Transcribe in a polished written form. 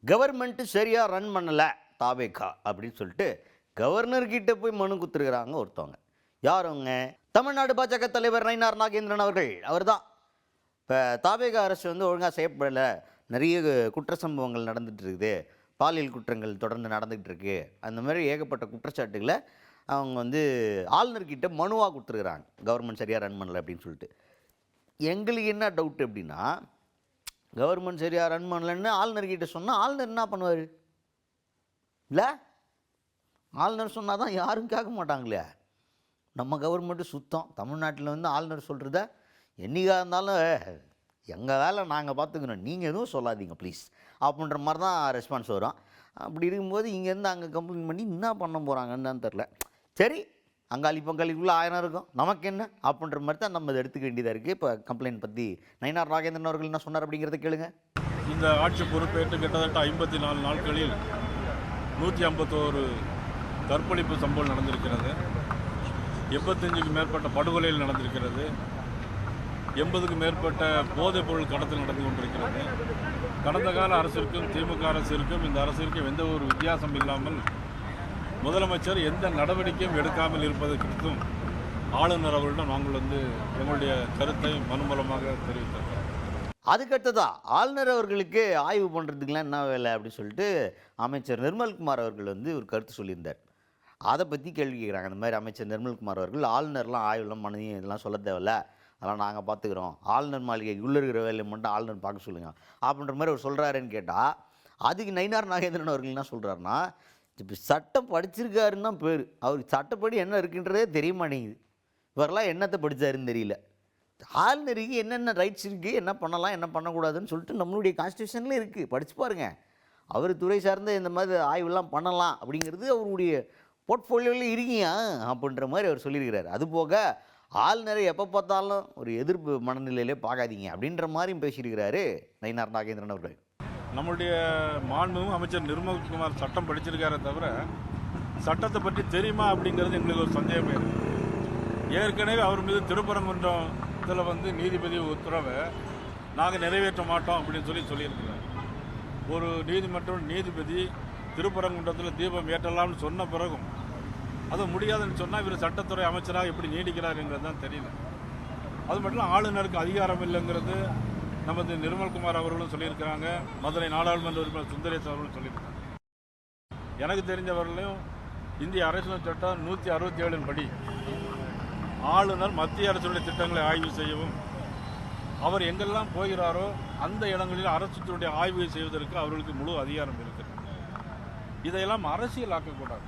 Government சரியா run பண்ணல தாவேகா அப்படின்னு சொல்லிட்டு கவர்னர்கிட்ட போய் மனு கொடுத்துருக்குறாங்க ஒருத்தவங்க. யார் அவங்க? தமிழ்நாடு பாஜக தலைவர் நயினார் நாகேந்திரன் அவர்கள். அவர்தான் இப்போ தாவேகா அரசு வந்து ஒழுங்காக செய்யப்படலை, நிறைய குற்ற சம்பவங்கள் நடந்துட்டு இருக்குது, பாலியல் குற்றங்கள் தொடர்ந்து நடந்துகிட்டு இருக்கு, அந்த மாதிரி ஏகப்பட்ட குற்றச்சாட்டுகளை அவங்க வந்து ஆளுநர்கிட்ட மனுவாக கொடுத்துருக்குறாங்க, கவர்மெண்ட் சரியாக ரன் பண்ணலை அப்படின்னு சொல்லிட்டு. எங்களுக்கு என்ன டவுட் அப்படின்னா, கவர்மெண்ட் சரியாக ரன் பண்ணலன்னு ஆளுநர்கிட்ட சொன்னால் ஆளுநர் என்ன பண்ணுவார்? இல்லை, ஆளுநர் சொன்னால் தான் யாரும் கேட்க மாட்டாங்களே. நம்ம கவர்மெண்ட்டு சுத்தம். தமிழ்நாட்டில் வந்து ஆளுநர் சொல்கிறத என்றைக்காக இருந்தாலும் எங்கள் வேலை நாங்கள் பார்த்துக்கணும், நீங்கள் எதுவும் சொல்லாதீங்க ப்ளீஸ் அப்படின்ற மாதிரி தான் ரெஸ்பான்ஸ் வரும். அப்படி இருக்கும்போது இங்கேருந்து அங்கே கம்ப்ளைண்ட் பண்ணி என்ன பண்ண போகிறாங்கன்னு தான் தெரில. சரி, அங்காளி பங்காளிக்குள்ளே 1000 இருக்கும், நமக்கு என்ன அப்படின்ற மாதிரி தான் நம்ம இதை எடுத்துக்க வேண்டியதாக இருக்குது. இப்போ கம்ப்ளைண்ட் பற்றி நயினார் நாகேந்திரன் அவர்கள் என்ன சொன்னார் அப்படிங்கிறத கேளுங்க. இந்த ஆட்சி பொறுப்பேற்று கிட்டத்தட்ட 54 நாட்களில் 151 கற்பழிப்பு சம்பவம் நடந்திருக்கிறது, 85க்கும் மேற்பட்ட படுகொலைகள் நடந்திருக்கிறது, 80க்கும் மேற்பட்ட போதைப் பொருள் கடத்தல் நடந்து கொண்டிருக்கிறது. கடந்த கால அரசிற்கும் திமுக அரசிற்கும் இந்த அரசிற்கும் எந்த ஒரு வித்தியாசம் இல்லாமல் முதலமைச்சர் எந்த நடவடிக்கையும் எடுக்காமல் இருப்பது குறித்தும் ஆளுநர் அவர்களிடம் நாங்கள் வந்து எங்களுடைய கருத்தை மனு மூலமாக தெரிவித்திருக்கிறோம். அதுக்கடுத்ததா ஆளுநர் அவர்களுக்கு ஆய்வு பண்ணுறதுக்கெலாம் என்ன வேலை அப்படின்னு சொல்லிட்டு அமைச்சர் நிர்மல்குமார் அவர்கள் வந்து ஒரு கருத்து சொல்லியிருந்தார். அதை பற்றி கேள்வி கேட்குறாங்க. அந்த மாதிரி அமைச்சர் நிர்மல்குமார் அவர்கள் ஆளுநர்லாம் ஆய்வுலாம் பண்ணி இதெல்லாம் சொல்ல தேவையில்ல, அதெல்லாம் நாங்கள் பார்த்துக்குறோம், ஆளுநர் மாளிகை உள்ளே இருக்கிற வேலையை மட்டும் ஆளுநர் பார்க்க சொல்லுங்கள் அப்படின்ற மாதிரி அவர் சொல்கிறாருன்னு கேட்டால், அதுக்கு நயினார் நாகேந்திரன் அவர்கள் என்ன சொல்கிறாருன்னா, இப்போ சட்டம் படிச்சிருக்காருன்னு தான் பேர், அவருக்கு சட்டப்படி என்ன இருக்குன்றதே தெரிய மாட்டேங்குது, இவரெல்லாம் என்னத்தை படித்தாருன்னு தெரியல. ஆளுநருக்கு என்னென்ன ரைட்ஸ் இருக்குது, என்ன பண்ணலாம் என்ன பண்ணக்கூடாதுன்னு சொல்லிட்டு நம்மளுடைய கான்ஸ்டியூஷனில் இருக்குது, படித்து பாருங்கள். அவர் துறை சார்ந்த இந்த மாதிரி ஆய்வெல்லாம் பண்ணலாம் அப்படிங்கிறது அவருடைய போர்ட்ஃபோலியோவில் இருக்கீங்க அப்படின்ற மாதிரி அவர் சொல்லியிருக்கிறார். அதுபோக ஆளுநரை எப்போ பார்த்தாலும் ஒரு எதிர்ப்பு மனநிலையிலே பார்க்காதீங்க அப்படின்ற மாதிரியும் பேசியிருக்கிறாரு நயினார் நாகேந்திரன் அவர்கள். நம்முடைய மாண்புமிகு அமைச்சர் நிர்மல்குமார் சட்டம் படிச்சிருக்காரே தவிர சட்டத்தை பற்றி தெரியுமா அப்படிங்கிறது எங்களுக்கு ஒரு சந்தேகமே இருக்குது. ஏற்கனவே அவர் மீது திருப்பரங்குன்றத்தில் வந்து நீதிபதி உத்தரவை நாங்கள் நிறைவேற்ற மாட்டோம் அப்படின்னு சொல்லியிருக்கிறார். ஒரு நீதிபதி திருப்பரங்குன்றத்தில் தீபம் ஏற்றலாம்னு சொன்ன பிறகும் அது முடியாதுன்னு சொன்னால் இவர் சட்டத்துறை அமைச்சராக எப்படி நீடிக்கிறாருங்கிறது தான் தெரியல. அது மட்டும் ஆளுநருக்கு அதிகாரம் இல்லைங்கிறது நமது நிர்மல்குமார் அவர்களும் சொல்லியிருக்கிறாங்க, மதுரை நாடாளுமன்ற உறுப்பினர் சுந்தரேஷ் அவர்களும் சொல்லியிருக்காங்க. எனக்கு தெரிஞ்சவர்களையும் இந்திய அரசியல் சட்டம் 167 படி ஆளுநர் மத்திய அரசுடைய திட்டங்களை ஆய்வு செய்யவும், அவர் எங்கெல்லாம் போகிறாரோ அந்த இடங்களில் அரசுடைய ஆய்வு செய்வதற்கு அவர்களுக்கு முழு அதிகாரம் இருக்கிறது. இதையெல்லாம் அரசியலாக்கக்கூடாது.